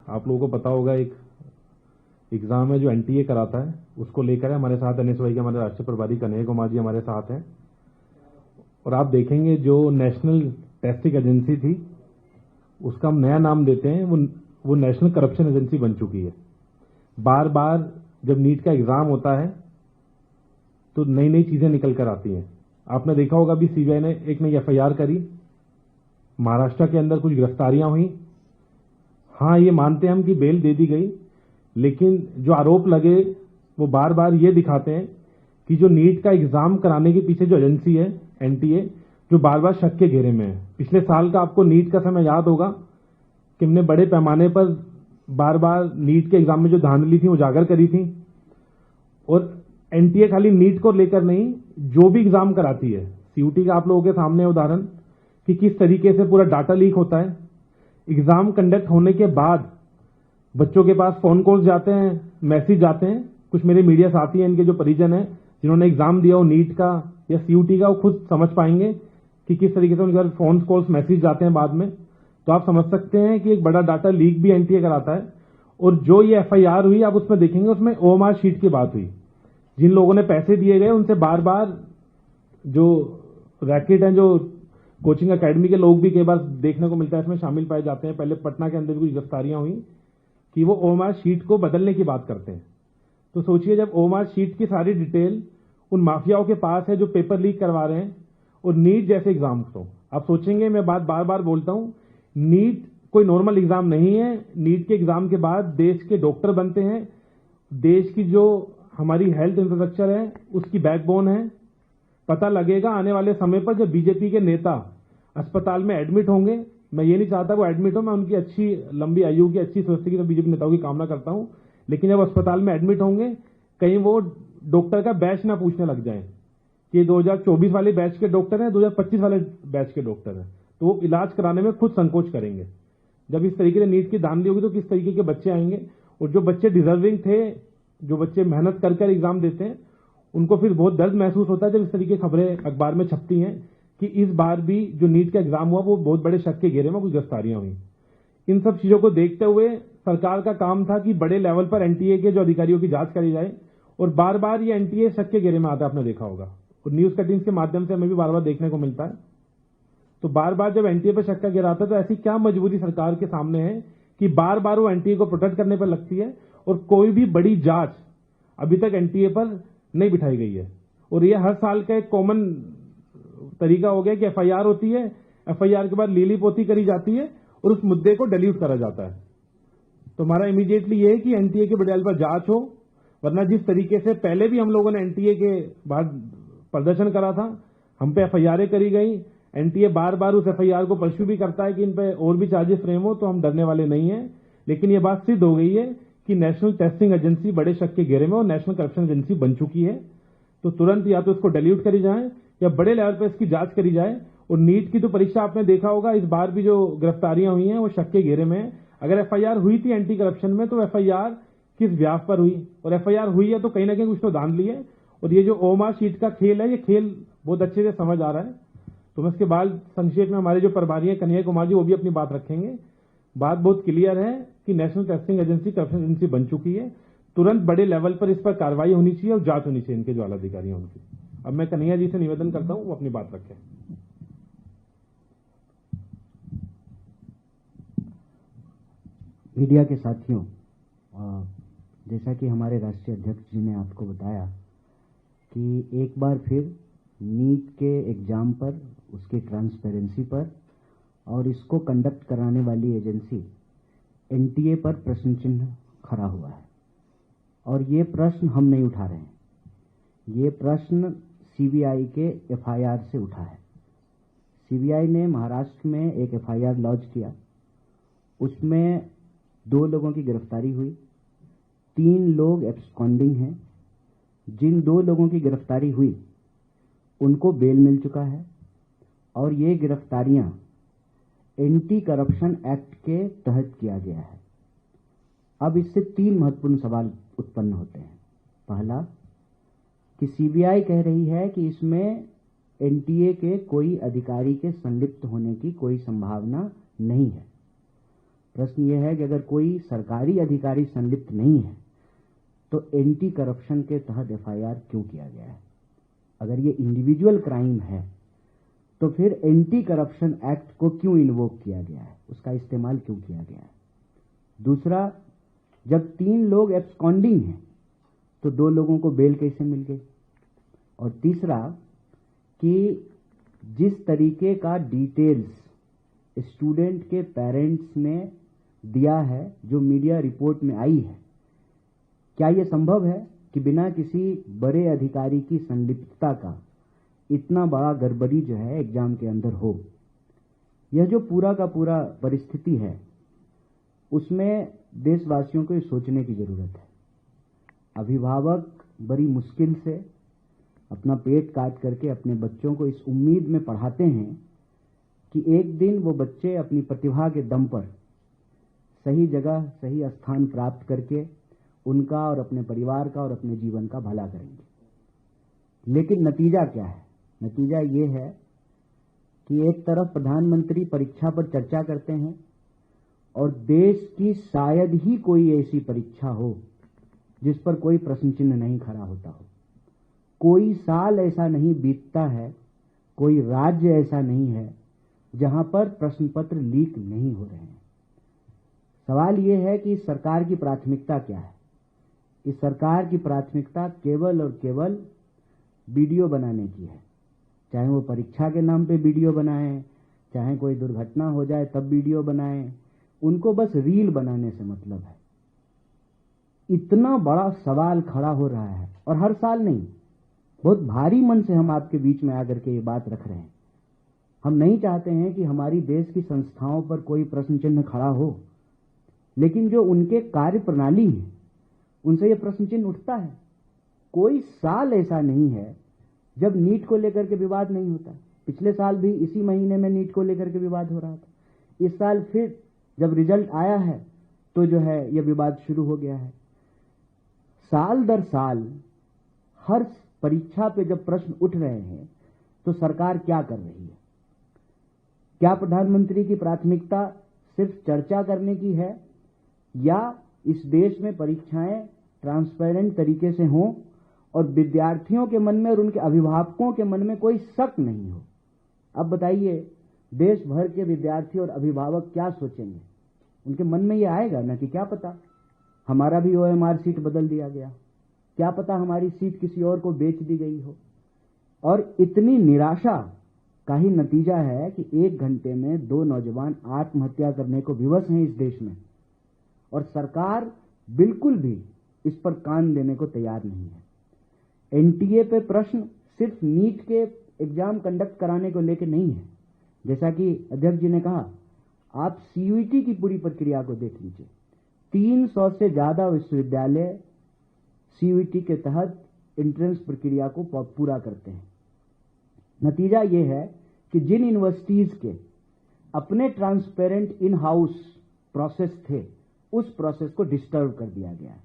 आप लोगों को पता होगा एक एग्जाम है जो एनटीए कराता है, उसको लेकर है हमारे साथ एनएसवाई के हमारे राष्ट्रीय प्रभारी कन्हैया कुमार जी हमारे साथ हैं। और आप देखेंगे जो नेशनल टेस्टिंग एजेंसी थी उसका हम नया नाम देते हैं, वो नेशनल करप्शन एजेंसी बन चुकी है। बार बार जब नीट का एग्जाम होता है तो नई नई चीजें निकल कर आती हैं। आपने देखा होगा अभी सीबीआई ने एक नई एफआईआर करी, महाराष्ट्र के अंदर कुछ गिरफ्तारियां हुई। हाँ, ये मानते हैं हम कि बेल दे दी गई, लेकिन जो आरोप लगे वो बार बार ये दिखाते हैं कि जो नीट का एग्जाम कराने के पीछे जो एजेंसी है एनटीए, जो बार बार शक के घेरे में है। पिछले साल का आपको नीट का समय याद होगा कि हमने बड़े पैमाने पर बार बार नीट के एग्जाम में जो धांधली थी उजागर करी थी। और एनटीए खाली नीट को लेकर नहीं, जो भी एग्जाम कराती है, सीयूटी का आप लोगों के सामने उदाहरण कि किस तरीके से पूरा डाटा लीक होता है। एग्जाम कंडक्ट होने के बाद बच्चों के पास फोन कॉल्स जाते हैं, मैसेज जाते हैं। कुछ मेरे मीडिया साथी हैं, इनके जो परिजन हैं जिन्होंने एग्जाम दिया हो नीट का या सीयूटी का, वो खुद समझ पाएंगे कि किस तरीके से उनके फोन कॉल्स मैसेज जाते हैं बाद में। तो आप समझ सकते हैं कि एक बड़ा डाटा लीक भी एनटीए कराता है। और जो ये एफआईआर हुई आप उसमें देखेंगे, उसमें ओएमआर शीट की बात हुई। जिन लोगों ने पैसे दिए गए उनसे बार बार जो रैकेट हैं, जो कोचिंग एकेडमी के लोग भी कई बार देखने को मिलता है इसमें शामिल पाए जाते हैं। पहले पटना के अंदर भी कुछ गिरफ्तारियां हुई कि वो ओएमआर शीट को बदलने की बात करते हैं। तो सोचिए, जब ओएमआर शीट की सारी डिटेल उन माफियाओं के पास है जो पेपर लीक करवा रहे हैं, और नीट जैसे एग्जाम को आप सोचेंगे, मैं बात बार बार बोलता हूं, नीट कोई नॉर्मल एग्जाम नहीं है। नीट के एग्जाम के बाद देश के डॉक्टर बनते हैं, देश की जो हमारी हेल्थ इंफ्रास्ट्रक्चर है उसकी बैकबोन है। पता लगेगा आने वाले समय पर जब बीजेपी के नेता अस्पताल में एडमिट होंगे, मैं ये नहीं चाहता वो एडमिट हो, मैं उनकी अच्छी लंबी आयु की, अच्छी स्वस्थ की तो बीजेपी नेताओं की कामना करता हूं, लेकिन जब अस्पताल में एडमिट होंगे कहीं वो डॉक्टर का बैच ना पूछने लग जाए कि 2024 वाले बैच के डॉक्टर हैं, 2025 वाले बैच के डॉक्टर हैं, तो वो इलाज कराने में खुद संकोच करेंगे। जब इस तरीके से नीट की धांधली होगी तो किस तरीके के बच्चे आएंगे। और जो बच्चे डिजर्विंग थे, जो बच्चे मेहनत कर एग्जाम देते हैं, उनको फिर बहुत दर्द महसूस होता है जब इस तरीके की खबरें अखबार में छपती हैं कि इस बार भी जो नीट का एग्जाम हुआ वो बहुत बड़े शक के घेरे में कुछ गिरफ्तारियां हुई। इन सब चीजों को देखते हुए सरकार का काम था कि बड़े लेवल पर एनटीए के जो अधिकारियों की जांच करी जाए। और बार बार ये एनटीए शक के घेरे में आता है, आपने देखा होगा, और न्यूज कटिंग्स के माध्यम से हमें भी बार बार देखने को मिलता है। तो बार बार जब एनटीए पर शक का घेरा आता है तो ऐसी क्या मजबूरी सरकार के सामने है कि बार बार वो एनटीए को प्रोटेक्ट करने पर लगती है, और कोई भी बड़ी जांच अभी तक एनटीए पर नहीं बिठाई गई है। और ये हर साल का एक कॉमन तरीका हो गया कि एफआईआर होती है, एफआईआर के बाद लीली पोती करी जाती है और उस मुद्दे को डिलीट करा जाता है। तो हमारा इमीडिएटली ये है कि एनटीए के बड़े पर जांच हो, वरना जिस तरीके से पहले भी हम लोगों ने एनटीए के बाद प्रदर्शन करा था, हम पे एफआईआर करी गई, एनटीए बार बार उस एफआईआर को परस्यू भी करता है कि इन पे और भी चार्जेस फ्रेम हो, तो हम डरने वाले नहीं है। लेकिन ये बात सिद्ध हो गई है कि नेशनल टेस्टिंग एजेंसी बड़े शक के घेरे में और नेशनल करप्शन एजेंसी बन चुकी है। तो तुरंत या तो इसको डिलीट करी जाए या बड़े लेवल पर इसकी जांच करी जाए। और नीट की तो परीक्षा आपने देखा होगा, इस बार भी जो गिरफ्तारियां हुई हैं वो शक के घेरे में है। अगर एफआईआर हुई थी एंटी करप्शन में तो एफआईआर किस व्याप पर हुई, और एफआईआर हुई है तो कहीं ना कहीं कुछ तो धांधली है। और ये जो ओएमआर शीट का खेल है, ये खेल बहुत अच्छे से समझ आ रहा है। तो मैं इसके बाद संक्षेप में हमारे जो प्रभारी हैं कन्हैया कुमार जी, वो भी अपनी बात रखेंगे। बात बहुत क्लियर है कि national testing agency corruption agency बन चुकी है। तुरंत बड़े लेवल पर इस पर कार्रवाई होनी चाहिए और जांच होनी चाहिए इनके जो आलाधिकारी हैं उनकी। अब मैं कन्हैया जी से निवेदन करता हूं वो अपनी बात रखें। मीडिया के साथियों, जैसा कि हमारे राष्ट्रीय अध्यक्ष जी ने आपको बताया कि एक बार फिर नीट के एग्जाम पर, उसकी ट्रांसपेरेंसी पर और इसको कंडक्ट कराने वाली एजेंसी एनटीए पर प्रश्न चिन्ह खड़ा हुआ है। और ये प्रश्न हम नहीं उठा रहे हैं, ये प्रश्न सीबीआई के एफआईआर से उठा है। सीबीआई ने महाराष्ट्र में एक एफआईआर लॉन्च किया, उसमें 2 लोगों की गिरफ्तारी हुई, 3 लोग एब्सकॉन्डिंग हैं। जिन 2 लोगों की गिरफ्तारी हुई उनको बेल मिल चुका है, और ये गिरफ्तारियां एंटी करप्शन एक्ट के तहत किया गया है। अब इससे 3 महत्वपूर्ण सवाल उत्पन्न होते हैं। पहला कि सीबीआई कह रही है कि इसमें एनटीए के कोई अधिकारी के संलिप्त होने की कोई संभावना नहीं है। प्रश्न ये है कि अगर कोई सरकारी अधिकारी संलिप्त नहीं है तो एंटी करप्शन के तहत एफआईआर क्यों किया गया है? अगर ये इंडिविजुअल क्राइम है तो फिर एंटी करप्शन एक्ट को क्यों इन्वोक किया गया है, उसका इस्तेमाल क्यों किया गया है? दूसरा, जब 3 लोग एब्सकॉन्डिंग हैं तो 2 लोगों को बेल कैसे मिल गई? और तीसरा कि जिस तरीके का डिटेल्स स्टूडेंट के पेरेंट्स ने दिया है, जो मीडिया रिपोर्ट में आई है, क्या यह संभव है कि बिना किसी बड़े अधिकारी की संलिप्तता का इतना बड़ा गड़बड़ी जो है एग्जाम के अंदर हो? यह जो पूरा का पूरा परिस्थिति है उसमें देशवासियों को ये सोचने की जरूरत है। अभिभावक बड़ी मुश्किल से अपना पेट काट करके अपने बच्चों को इस उम्मीद में पढ़ाते हैं कि एक दिन वो बच्चे अपनी प्रतिभा के दम पर सही जगह सही स्थान प्राप्त करके उनका और अपने परिवार का और अपने जीवन का भला करेंगे। लेकिन नतीजा क्या है? नतीजा ये है कि एक तरफ प्रधानमंत्री परीक्षा पर चर्चा करते हैं और देश की शायद ही कोई ऐसी परीक्षा हो जिस पर कोई प्रश्न चिन्ह नहीं खड़ा होता हो। कोई साल ऐसा नहीं बीतता है, कोई राज्य ऐसा नहीं है जहां पर प्रश्न पत्र लीक नहीं हो रहे हैं। सवाल यह है कि इस सरकार की प्राथमिकता क्या है? इस सरकार की प्राथमिकता केवल और केवल वीडियो बनाने की है। चाहे वो परीक्षा के नाम पे वीडियो बनाएं, चाहे कोई दुर्घटना हो जाए तब वीडियो बनाएं, उनको बस रील बनाने से मतलब है। इतना बड़ा सवाल खड़ा हो रहा है और हर साल नहीं, बहुत भारी मन से हम आपके बीच में आकर के ये बात रख रहे हैं। हम नहीं चाहते हैं कि हमारी देश की संस्थाओं पर कोई प्रश्न चिन्ह खड़ा हो, लेकिन जो उनके कार्य प्रणाली है उनसे ये प्रश्न चिन्ह उठता है। कोई साल ऐसा नहीं है जब नीट को लेकर के विवाद नहीं होता। पिछले साल भी इसी महीने में नीट को लेकर के विवाद हो रहा था। इस साल फिर जब रिजल्ट आया है तो जो है यह विवाद शुरू हो गया है। साल दर साल हर परीक्षा पे जब प्रश्न उठ रहे हैं तो सरकार क्या कर रही है? क्या प्रधानमंत्री की प्राथमिकता सिर्फ चर्चा करने की है या इस देश में परीक्षाएं ट्रांसपेरेंट तरीके से हों और विद्यार्थियों के मन में और उनके अभिभावकों के मन में कोई शक नहीं हो? अब बताइए, देश भर के विद्यार्थी और अभिभावक क्या सोचेंगे? उनके मन में ये आएगा ना कि क्या पता हमारा भी ओएमआर सीट बदल दिया गया, क्या पता हमारी सीट किसी और को बेच दी गई हो। और इतनी निराशा का ही नतीजा है कि 1 घंटे में 2 नौजवान आत्महत्या करने को विवश हैं इस देश में, और सरकार बिल्कुल भी इस पर कान देने को तैयार नहीं है। एनटीए पे प्रश्न सिर्फ नीट के एग्जाम कंडक्ट कराने को लेकर नहीं है। जैसा कि अध्यक्ष जी ने कहा, आप सीयूईटी की पूरी प्रक्रिया को देख लीजिए। 300 से ज्यादा विश्वविद्यालय सीयूईटी के तहत एंट्रेंस प्रक्रिया को पूरा करते हैं। नतीजा यह है कि जिन यूनिवर्सिटीज के अपने ट्रांसपेरेंट इन हाउस प्रोसेस थे, उस प्रोसेस को डिस्टर्ब कर दिया गया है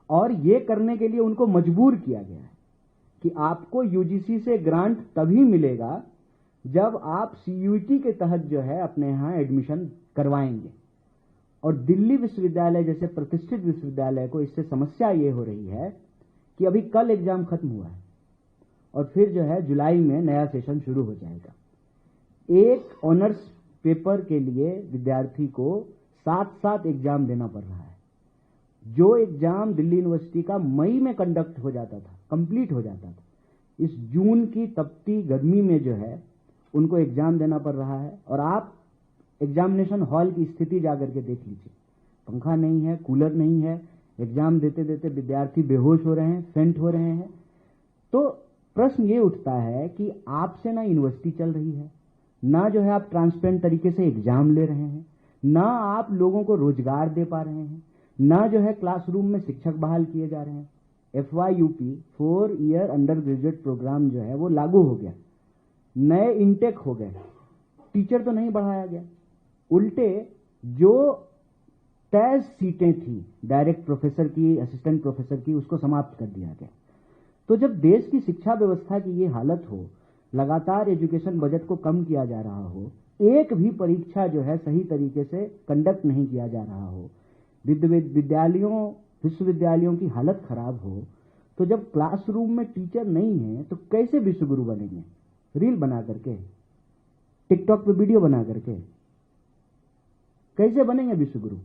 और यह करने के लिए उनको मजबूर किया गया है कि आपको यूजीसी से ग्रांट तभी मिलेगा जब आप सीयूईटी के तहत जो है अपने यहां एडमिशन करवाएंगे। और दिल्ली विश्वविद्यालय जैसे प्रतिष्ठित विश्वविद्यालय को इससे समस्या ये हो रही है कि अभी कल एग्जाम खत्म हुआ है और फिर जो है जुलाई में नया सेशन शुरू हो जाएगा। एक ऑनर्स पेपर के लिए विद्यार्थी को 7 एग्जाम देना पड़ रहा है। जो एग्जाम दिल्ली यूनिवर्सिटी का मई में कंडक्ट हो जाता था, कंप्लीट हो जाता था, इस जून की तपती गर्मी में जो है उनको एग्जाम देना पड़ रहा है। और आप एग्जामिनेशन हॉल की स्थिति जाकर के देख लीजिए, पंखा नहीं है, कूलर नहीं है, एग्जाम देते देते विद्यार्थी बेहोश हो रहे हैं, फेंट हो रहे हैं। तो प्रश्न ये उठता है कि आपसे ना यूनिवर्सिटी चल रही है, ना जो है आप ट्रांसपेरेंट तरीके से एग्जाम ले रहे हैं, ना आप लोगों को रोजगार दे पा रहे हैं, ना जो है क्लासरूम में शिक्षक बहाल किए जा रहे हैं। FYUP 4 year undergraduate programme जो है वो लागू हो गया, नए इंटेक हो गए, टीचर तो नहीं बढ़ाया गया, उल्टे जो तय सीटें थी डायरेक्ट प्रोफेसर की, असिस्टेंट प्रोफेसर की, उसको समाप्त कर दिया गया। तो जब देश की शिक्षा व्यवस्था की ये हालत हो, लगातार एजुकेशन बजट को कम किया जा रहा हो, एक भी परीक्षा जो है सही तरीके से कंडक्ट नहीं किया जा रहा हो, विश्वविद्यालयों की हालत खराब हो, तो जब क्लासरूम में टीचर नहीं है तो कैसे विश्वगुरु बनेंगे? रील बना करके, टिकटॉक पे वीडियो बना करके कैसे बनेंगे विश्वगुरु?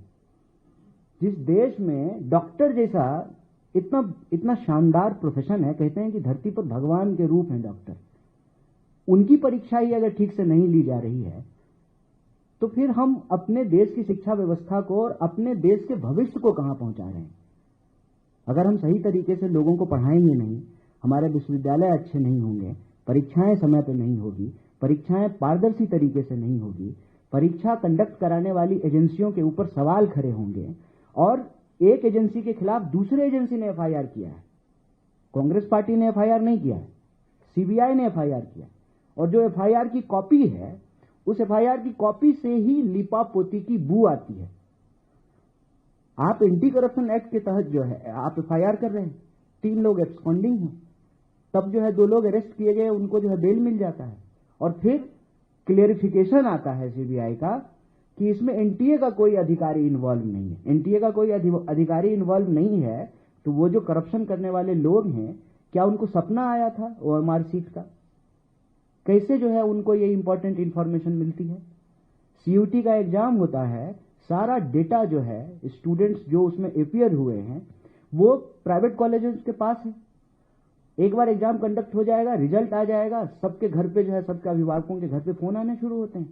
जिस देश में डॉक्टर जैसा इतना शानदार प्रोफेशन है, कहते हैं कि धरती पर भगवान के रूप हैं डॉक्टर, उनकी परीक्षा ही अगर ठीक से नहीं ली जा रही है तो फिर हम अपने देश की शिक्षा व्यवस्था को और अपने देश के भविष्य को कहां पहुंचा रहे हैं? अगर हम सही तरीके से लोगों को पढ़ाएंगे नहीं, हमारे विश्वविद्यालय अच्छे नहीं होंगे, परीक्षाएं समय पर नहीं होगी, परीक्षाएं पारदर्शी तरीके से नहीं होगी, परीक्षा कंडक्ट कराने वाली एजेंसियों के ऊपर सवाल खड़े होंगे, और एक एजेंसी के खिलाफ दूसरे एजेंसी ने एफआईआर किया है, कांग्रेस पार्टी ने एफआईआर नहीं किया है, सीबीआई ने एफआईआर किया, और जो एफआईआर की कॉपी है उस एफआईआर की कॉपी से ही लिपा पोती की बू आती है। आप एंटी करप्शन एक्ट के तहत जो है आप एफआईआर कर रहे हैं, 3 लोग एब्सकॉन्डिंग हैं, तब जो है 2 लोग अरेस्ट किए गए, उनको जो है बेल मिल जाता है, और फिर क्लेरिफिकेशन आता है सीबीआई का कि इसमें एनटीए का कोई अधिकारी इन्वॉल्व नहीं है। एनटीए का कोई अधिकारी इन्वॉल्व नहीं है तो वो जो करप्शन करने वाले लोग हैं, क्या उनको सपना आया था ओएमआर सीट का? कैसे जो है उनको ये इंपॉर्टेंट इंफॉर्मेशन मिलती है? सीयूटी का एग्जाम होता है, सारा डेटा जो है स्टूडेंट्स जो उसमें अपीयर हुए हैं वो प्राइवेट कॉलेजेस के पास है। एक बार एग्जाम कंडक्ट हो जाएगा, रिजल्ट आ जाएगा, सबके घर पे जो है सबके अभिभावकों के घर पे फोन आने शुरू होते हैं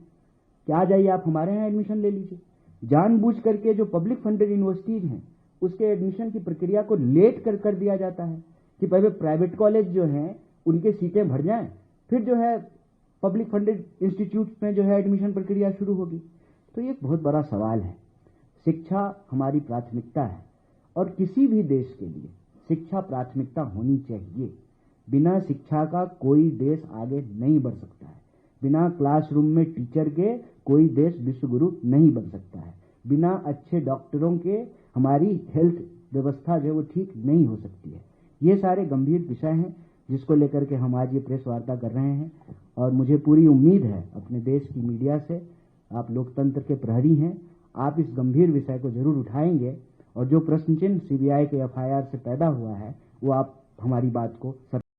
कि आ जाइए आप हमारे यहाँ एडमिशन ले लीजिए। जानबूझ करके जो पब्लिक फंडेड यूनिवर्सिटीज हैं उसके एडमिशन की प्रक्रिया को लेट कर दिया जाता है कि पहले प्राइवेट कॉलेज जो हैं उनके सीटें भर जाएं, फिर जो है पब्लिक फंडेड इंस्टीट्यूट में जो है एडमिशन प्रक्रिया शुरू होगी। तो ये एक बहुत बड़ा सवाल है। शिक्षा हमारी प्राथमिकता है और किसी भी देश के लिए शिक्षा प्राथमिकता होनी चाहिए। बिना शिक्षा का कोई देश आगे नहीं बढ़ सकता है। बिना क्लासरूम में टीचर के कोई देश विश्वगुरु नहीं बन सकता है। बिना अच्छे डॉक्टरों के हमारी हेल्थ व्यवस्था जो है वो ठीक नहीं हो सकती है। ये सारे गंभीर विषय हैं जिसको लेकर के हम आज ये प्रेस वार्ता कर रहे हैं, और मुझे पूरी उम्मीद है अपने देश की मीडिया से, आप लोकतंत्र के प्रहरी हैं, आप इस गंभीर विषय को जरूर उठाएंगे, और जो प्रश्न चिन्ह सीबीआई के एफआईआर से पैदा हुआ है वो आप हमारी बात को